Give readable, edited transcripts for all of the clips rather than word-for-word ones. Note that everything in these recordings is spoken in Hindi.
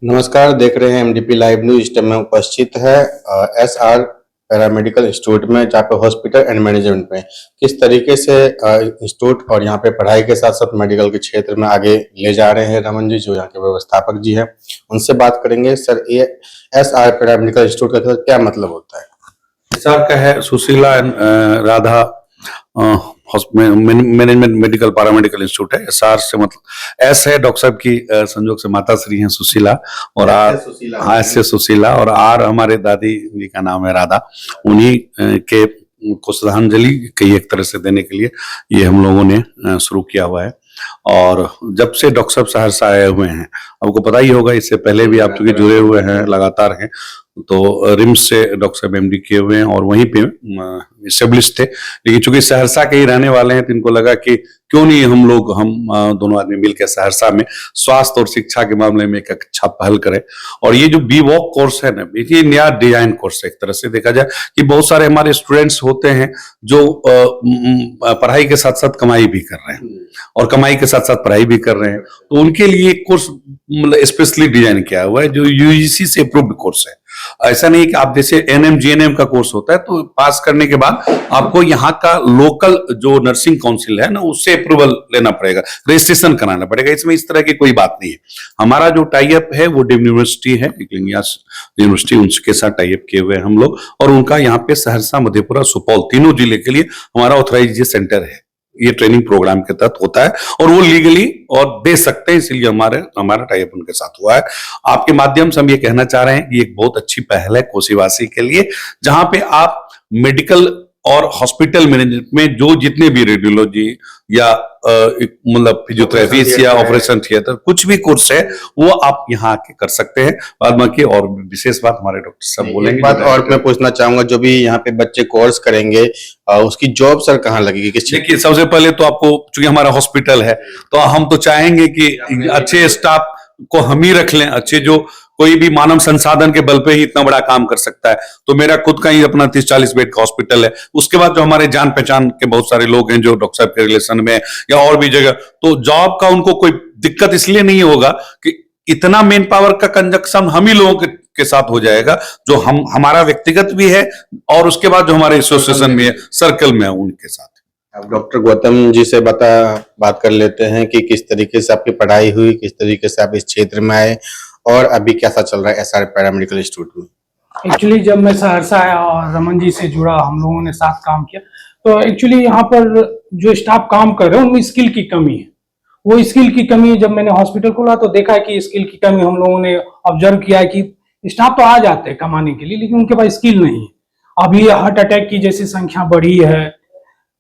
नमस्कार, देख रहे हैं एमडीपी लाइव न्यूज। इस टाइम में उपस्थित है एसआर पैरामेडिकल इंस्टीट्यूट में, जहाँ पे हॉस्पिटल एंड मैनेजमेंट में किस तरीके से इंस्टीट्यूट और यहाँ पे पढ़ाई के साथ साथ मेडिकल के क्षेत्र में आगे ले जा रहे हैं रमन जी, जो यहाँ के व्यवस्थापक जी हैं। उनसे बात करेंगे। सर, ये एसआर पैरामेडिकल इंस्टीट्यूट का क्या मतलब होता है? एसआर का है Sushila Radha management medical paramedical institute है। एसआर से मतलब एस है डॉक्टर साहब की संजोग से माता श्री हैं सुशीला, और आर एस से सुशीला, और आर हमारे दादी जी का नाम है राधा। उन्हीं के को श्रद्धांजलि कई एक तरह से देने के लिए ये हम लोगों ने शुरू किया हुआ है। और जब से डॉक्टर साहब सहरसा आए हुए हैं, आपको पता ही होगा, इससे पहले भी आप चूंकि जुड़े हुए हैं लगातार हैं, तो रिम्स से डॉक्टर साहब एमडी किए हुए हैं और वहीं पे एस्टेब्लिश थे। लेकिन चूंकि सहरसा के ही रहने वाले हैं, तो इनको लगा कि क्यों नहीं हम दोनों आदमी मिलकर सहरसा में स्वास्थ्य और शिक्षा के मामले में एक अच्छा पहल करें। और ये जो बी वॉक कोर्स है ना, ये नया डिजाइन कोर्स है। एक तरह से देखा जाए कि बहुत सारे हमारे स्टूडेंट्स होते हैं जो पढ़ाई के साथ साथ कमाई भी कर रहे हैं और कमाई के साथ साथ पढ़ाई भी कर रहे हैं, तो उनके लिए एक कोर्स मतलब स्पेशली डिजाइन किया हुआ है जो यूजीसी से अप्रूव्ड कोर्स है। ऐसा नहीं कि आप जैसे एनएम जीएनएम का कोर्स होता है, तो पास करने के बाद आपको यहाँ का लोकल जो नर्सिंग काउंसिल है ना, उससे अप्रूवल लेना पड़ेगा, रजिस्ट्रेशन कराना पड़ेगा। इसमें इस तरह की कोई बात नहीं है। हमारा जो टाई अप है वो डिम्ड यूनिवर्सिटी है, यूनिवर्सिटी, उनके साथ टाई अप किए हुए हैं हम लोग, और उनका यहाँ पे सहरसा, मधेपुरा, सुपौल तीनों जिले के लिए हमारा ऑथराइज्ड सेंटर है। ये ट्रेनिंग प्रोग्राम के तहत होता है और वो लीगली और दे सकते हैं, इसलिए हमारा टाई अप उनके साथ हुआ है। आपके माध्यम से हम ये कहना चाह रहे हैं कि एक बहुत अच्छी पहल है कोसीवासी के लिए, जहां पे आप मेडिकल और हॉस्पिटल मैनेजमेंट में जो जितने भी रेडियोलॉजी या मतलब फिजियोथेरेपी या ऑपरेशन थिएटर कुछ भी कोर्स है, वो आप यहाँ आके कर सकते हैं। बाद बाकी और विशेष बात हमारे डॉक्टर साहब बोलेंगे। बात और मैं पूछना चाहूंगा, जो भी यहाँ पे बच्चे कोर्स करेंगे उसकी जॉब सर कहाँ लगेगी, किस? देखिए, सबसे पहले तो आपको, चूंकि हमारा हॉस्पिटल है, तो हम तो चाहेंगे कि अच्छे स्टाफ को हम ही रख लें। अच्छे जो कोई भी मानव संसाधन के बल पे ही इतना बड़ा काम कर सकता है। तो मेरा खुद का ही अपना 30-40 बेड का हॉस्पिटल है। उसके बाद जो हमारे जान पहचान के बहुत सारे लोग हैं जो डॉक्टर साहब के रिलेशन में या और भी जगह, तो जॉब का उनको कोई दिक्कत इसलिए नहीं होगा कि इतना मेन पावर का कंजक्शन हम ही लोगों के साथ हो जाएगा, जो हमारा व्यक्तिगत भी है और उसके बाद जो हमारे एसोसिएशन में है, सर्कल में है, उनके साथ। अब डॉक्टर गौतम जी से बात कर लेते हैं कि किस तरीके से आपकी पढ़ाई हुई, किस तरीके से आप इस क्षेत्र में आए और अभी कैसा चल रहा है एसआर पैरामेडिकल इंस्टीट्यूट में? एक्चुअली जब मैं सहरसा आया और रमन जी से जुड़ा, हम लोगों ने साथ काम किया, तो एक्चुअली यहाँ पर जो स्टाफ काम कर रहे हैं उनमें स्किल की कमी है। वो स्किल की कमी, जब मैंने हॉस्पिटल खोला तो देखा कि स्किल की कमी हम लोगों ने ऑब्जर्व किया कि स्टाफ तो आ जाते हैं कमाने के लिए, लेकिन उनके पास स्किल नहीं है। अभी हार्ट अटैक की जैसी संख्या बढ़ी है,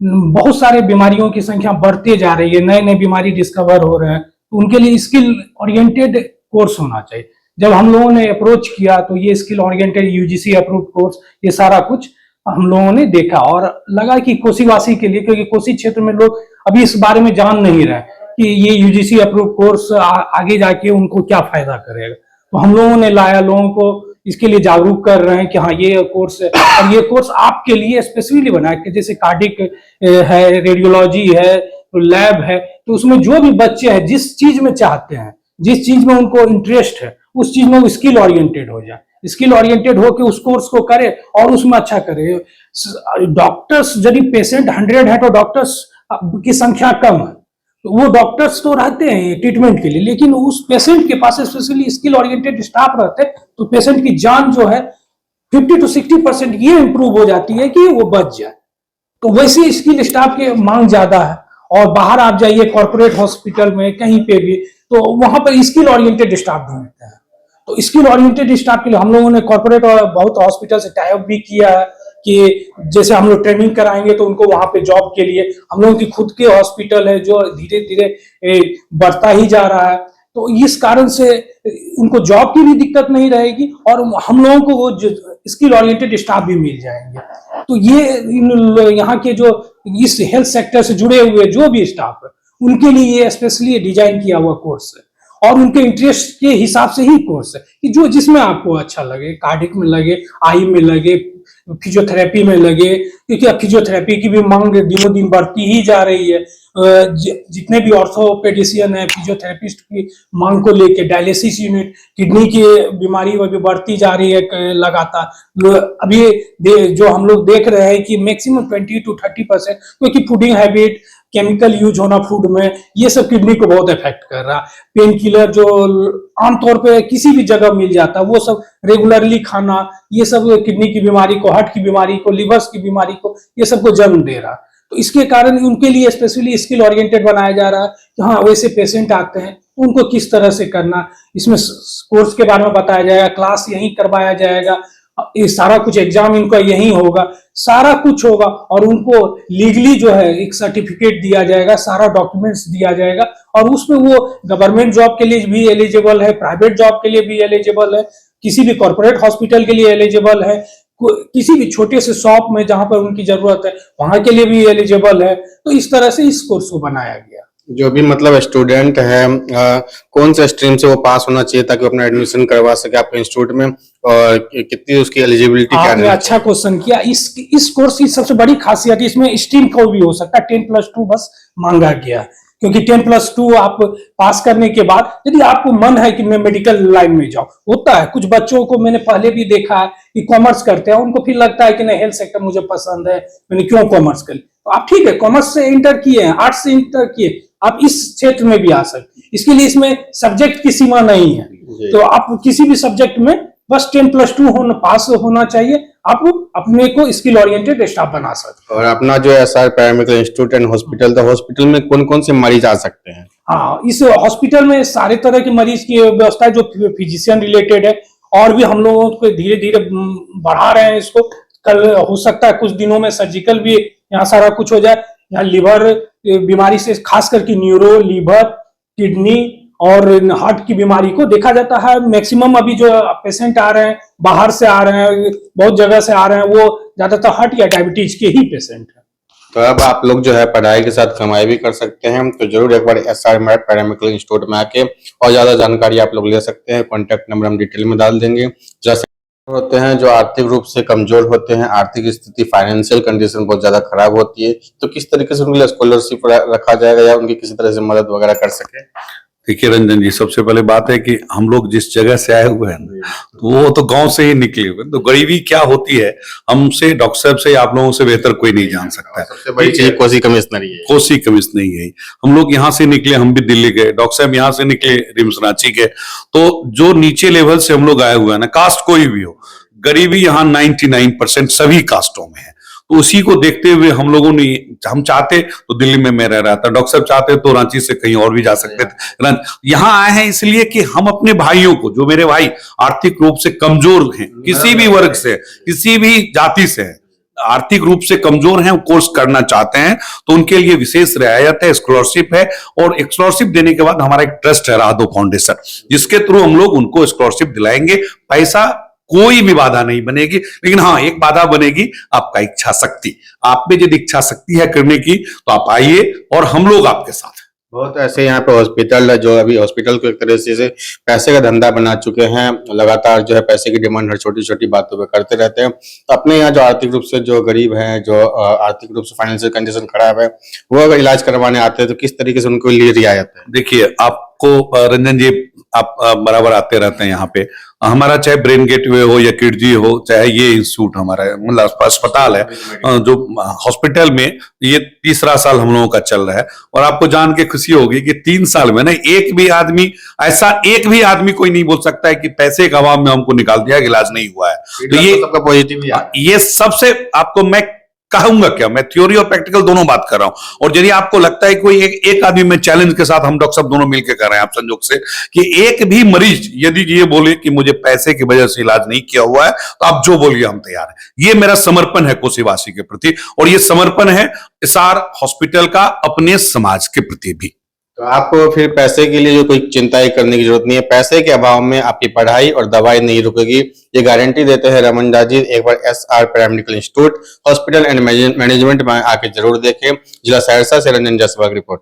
बहुत सारे बीमारियों की संख्या बढ़ते जा रही है, नए नए बीमारी डिस्कवर हो रहे हैं, तो उनके लिए स्किल ओरिएंटेड कोर्स होना चाहिए। जब हम लोगों ने अप्रोच किया तो ये skill oriented UGC approved course, ये सारा कुछ हम लोगों ने देखा और लगा कि कोसीवासी के लिए, क्योंकि कोसी क्षेत्र में लोग अभी इस बारे में जान नहीं रहे कि ये यूजीसी अप्रूव्ड कोर्स आगे जाके उनको क्या फायदा करेगा, तो हम लोगों ने लाया, लोगों को इसके लिए जागरूक कर रहे हैं कि हाँ ये कोर्स है और ये कोर्स आपके लिए स्पेसिफिकली बना है। जैसे कार्डिक है, रेडियोलॉजी है, लैब है, तो उसमें जो भी बच्चे हैं जिस चीज में चाहते हैं, जिस चीज में उनको इंटरेस्ट है, उस चीज में वो स्किल ओरिएंटेड हो जाए, स्किल ओरिएंटेड होकर उस कोर्स को करे और उसमें अच्छा करे। डॉक्टर्स, यदि पेशेंट 100 है तो डॉक्टर्स की संख्या कम है, तो वो डॉक्टर्स तो रहते हैं ट्रीटमेंट के लिए, लेकिन उस पेशेंट के पास स्पेशली स्किल ओरिएंटेड स्टाफ रहते हैं, तो पेशेंट की जान जो है 50 से 60% ये इंप्रूव हो जाती है कि वो बच जाए। तो वैसे स्किल स्टाफ की मांग ज्यादा है। और बाहर आप जाइए कॉर्पोरेट हॉस्पिटल में कहीं पे भी, तो वहां पर स्किल ओरिएंटेड स्टाफ ढूंढते हैं। तो स्किल ओरिएंटेड स्टाफ के लिए हम लोगों ने कॉर्पोरेट और बहुत हॉस्पिटल से टाई अप भी किया है कि जैसे हम लोग ट्रेनिंग कराएंगे तो उनको वहां पे जॉब के लिए, हम लोगों की खुद के हॉस्पिटल है जो धीरे धीरे बढ़ता ही जा रहा है, तो इस कारण से उनको जॉब की भी दिक्कत नहीं रहेगी और हम लोगों को वो स्किल ओरिएंटेड स्टाफ भी मिल जाएंगे। तो ये यहाँ के जो इस हेल्थ सेक्टर से जुड़े हुए जो भी स्टाफ है, उनके लिए ये स्पेशली डिजाइन किया हुआ कोर्स है और उनके इंटरेस्ट के हिसाब से ही कोर्स है कि जो जिसमें आपको अच्छा लगे, कार्डिक में लगे, आई में लगे, फिजियोथेरेपी में लगे, क्योंकि अब फिजियोथेरेपी की भी मांग दिनों दिन बढ़ती ही जा रही है। जितने भी ऑर्थोपेडिशियन है, फिजियोथेरेपिस्ट की मांग को लेके, डायलिसिस यूनिट, किडनी की बीमारी वो भी बढ़ती जा रही है लगातार। अभी जो हम लोग देख रहे हैं कि मैक्सिमम 20 to 30%, क्योंकि फूडिंग हैबिट, केमिकल यूज होना फूड में, ये सब किडनी को बहुत इफेक्ट कर रहा है। पेन किलर जो आमतौर पे किसी भी जगह मिल जाता है, वो सब रेगुलरली खाना, ये सब किडनी की बीमारी को, हार्ट की बीमारी को, लिवर्स की बीमारी को, ये सबको जन्म दे रहा है। तो इसके कारण उनके लिए स्पेशली स्किल ओरिएंटेड बनाया जा रहा है कि हाँ, वैसे पेशेंट आते हैं तो उनको किस तरह से करना, इसमें कोर्स के बारे में बताया जाएगा, क्लास यहीं करवाया जाएगा, ये सारा कुछ एग्जाम इनका यहीं होगा, सारा कुछ होगा, और उनको लीगली जो है एक सर्टिफिकेट दिया जाएगा, सारा डॉक्यूमेंट्स दिया जाएगा, और उसमें वो गवर्नमेंट जॉब के लिए भी एलिजिबल है, प्राइवेट जॉब के लिए भी एलिजिबल है, किसी भी कॉर्पोरेट हॉस्पिटल के लिए एलिजिबल है, किसी भी छोटे से शॉप में जहां पर उनकी जरूरत है वहां के लिए भी एलिजिबल है। तो इस तरह से इस कोर्स को बनाया गया। जो भी मतलब स्टूडेंट है कौन से स्ट्रीम से वो पास होना चाहिए ताकि वो अपना एडमिशन करवा सके आपके इंस्टीट्यूट में, और कितनी उसकी एलिजिबिलिटी क्या आपने है? अच्छा क्वेश्चन किया। इस कोर्स की सबसे बड़ी खासियत, इसमें स्ट्रीम कोई भी हो सकता है, 10+2 बस मांगा गया, क्योंकि 10+2 आप पास करने के बाद यदि आपको मन है कि मैं मेडिकल लाइन में जाऊं, होता है कुछ बच्चों को, मैंने पहले भी देखा है कि कॉमर्स करते हैं, उनको फिर लगता है कि नहीं, हेल्थ सेक्टर मुझे पसंद है, मैंने क्यों कॉमर्स कर ली। तो आप ठीक है, कॉमर्स से इंटर किए हैं, आर्ट्स से इंटर किए, आप इस क्षेत्र में भी आ सकते, इसके लिए इसमें सब्जेक्ट की सीमा नहीं है। तो आप किसी भी सब्जेक्ट में बस 10+2 पास होना चाहिए, आप अपने को स्किल ओरिएंटेड स्टाफ बना सकते हैं। और अपना जो SR paramedical institute and hospital, तो हॉस्पिटल में कौन कौन से मरीज आ सकते हैं? हाँ, इस हॉस्पिटल में सारे तरह के मरीज की व्यवस्था है, जो फिजिशियन रिलेटेड है, और भी हम लोगों को धीरे धीरे बढ़ा रहे हैं इसको। कल हो सकता है कुछ दिनों में सर्जिकल भी यहाँ सारा कुछ हो जाए। यहाँ लिवर बीमारी से, खास करके न्यूरो, लिवर, किडनी और हार्ट की बीमारी को देखा जाता है। मैक्सिमम अभी जो पेशेंट आ रहे हैं, बाहर से आ रहे हैं, बहुत जगह से आ रहे हैं, वो ज्यादातर हार्ट या डायबिटीज के ही पेशेंट हैं। तो अब आप लोग जो है पढ़ाई के साथ कमाई भी कर सकते हैं, तो जरूर एक बार एसआर पैरामेडिकल इंस्टीट्यूट में आके और ज्यादा जानकारी आप लोग ले सकते हैं। कॉन्टैक्ट नंबर हम डिटेल में डाल देंगे। जैसे होते हैं जो आर्थिक रूप से कमजोर होते हैं, आर्थिक स्थिति, फाइनेंशियल कंडीशन बहुत ज्यादा खराब होती है, तो किस तरीके से उनके लिए स्कॉलरशिप रखा जाएगा या उनकी किसी तरह से मदद वगैरह कर सके? देखिए रंजन जी, सबसे पहले बात है कि हम लोग जिस जगह से आए हुए हैं तो वो तो गांव से ही निकले हुए हैं, तो गरीबी क्या होती है हमसे, डॉक्टर साहब से, आप लोगों से बेहतर कोई नहीं जान सकता है। सबसे बड़ी चीज कोसी कमिश्नरी है। कोसी कमिश्नरी है। हम लोग यहाँ से निकले, हम भी दिल्ली गए, डॉक्टर साहब यहाँ से निकले रिम्स रांची के। तो जो नीचे लेवल से हम लोग आए हुए हैं ना, कास्ट कोई भी हो, गरीबी यहाँ 99% सभी कास्टों में है। तो उसी को देखते हुए हम लोगों ने, हम चाहते तो दिल्ली में मैं रह रहा था, डॉक्टर साहब चाहते तो रांची से कहीं और भी जा सकते थे। यहाँ आए हैं इसलिए कि हम अपने भाइयों को, जो मेरे भाई आर्थिक रूप से कमजोर हैं, किसी भी वर्ग से, किसी भी जाति से हैं, आर्थिक रूप से कमजोर हैं, कोर्स करना चाहते हैं, तो उनके लिए विशेष रियायत है, स्कॉलरशिप है। और स्कॉलरशिप देने के बाद हमारा एक ट्रस्ट है, राधो फाउंडेशन, जिसके थ्रू हम लोग उनको स्कॉलरशिप दिलाएंगे। पैसा कोई भी बाधा नहीं बनेगी, लेकिन हाँ, एक बाधा बनेगी, आपका इच्छा शक्ति। आप में यदि इच्छा शक्ति है करने की तो आप आइए और हम लोग आपके साथ हैं। बहुत ऐसे यहाँ पे हॉस्पिटल है जो अभी हॉस्पिटल को एक तरह से पैसे का धंधा बना चुके हैं, लगातार जो है पैसे की डिमांड हर छोटी छोटी बातों पे करते रहते हैं। तो अपने यहाँ जो आर्थिक रूप से जो गरीब हैं, जो आर्थिक रूप से फाइनेंशियल कंडीशन खराब है, वो अगर इलाज करवाने आते हैं तो किस तरीके से उनको लिए रियायत है? देखिए, आपको रंजन जी, आप बराबर आते रहते हैं यहाँ पे। हमारा चाहे ब्रेन गेटवे हो या किडजी हो, चाहे ये इंस्टीट्यूट हमारा मतलब अस्पताल है, जो हॉस्पिटल में ये 3रा साल हम लोगों का चल रहा है। और आपको जान के खुशी होगी कि 3 साल में ना एक भी आदमी कोई नहीं बोल सकता है कि पैसे के अभाव में हमको निकाल दिया, इलाज नहीं हुआ है। तो ये सबका पॉजिटिव है। ये सबसे आपको मैं कहूंगा क्या, मैं थ्योरी और प्रैक्टिकल दोनों बात कर रहा हूं। और यदि आपको लगता है कोई एक आदमी में चैलेंज के साथ, हम डॉक्टर साहब दोनों मिलकर कर रहे हैं आप संजोग से, कि एक भी मरीज यदि ये बोले कि मुझे पैसे की वजह से इलाज नहीं किया हुआ है, तो आप जो बोलिए हम तैयार हैं। ये मेरा समर्पण है कोसीवासी के प्रति, और ये समर्पण है एसआर हॉस्पिटल का अपने समाज के प्रति भी। तो आपको फिर पैसे के लिए जो कोई चिंता ही करने की जरूरत नहीं है। पैसे के अभाव में आपकी पढ़ाई और दवाई नहीं रुकेगी, ये गारंटी देते हैं रमन दास जी। एक बार SR paramedical institute hospital and management में आके जरूर देखें। जिला सहरसा से रंजन जायसवाल की रिपोर्ट।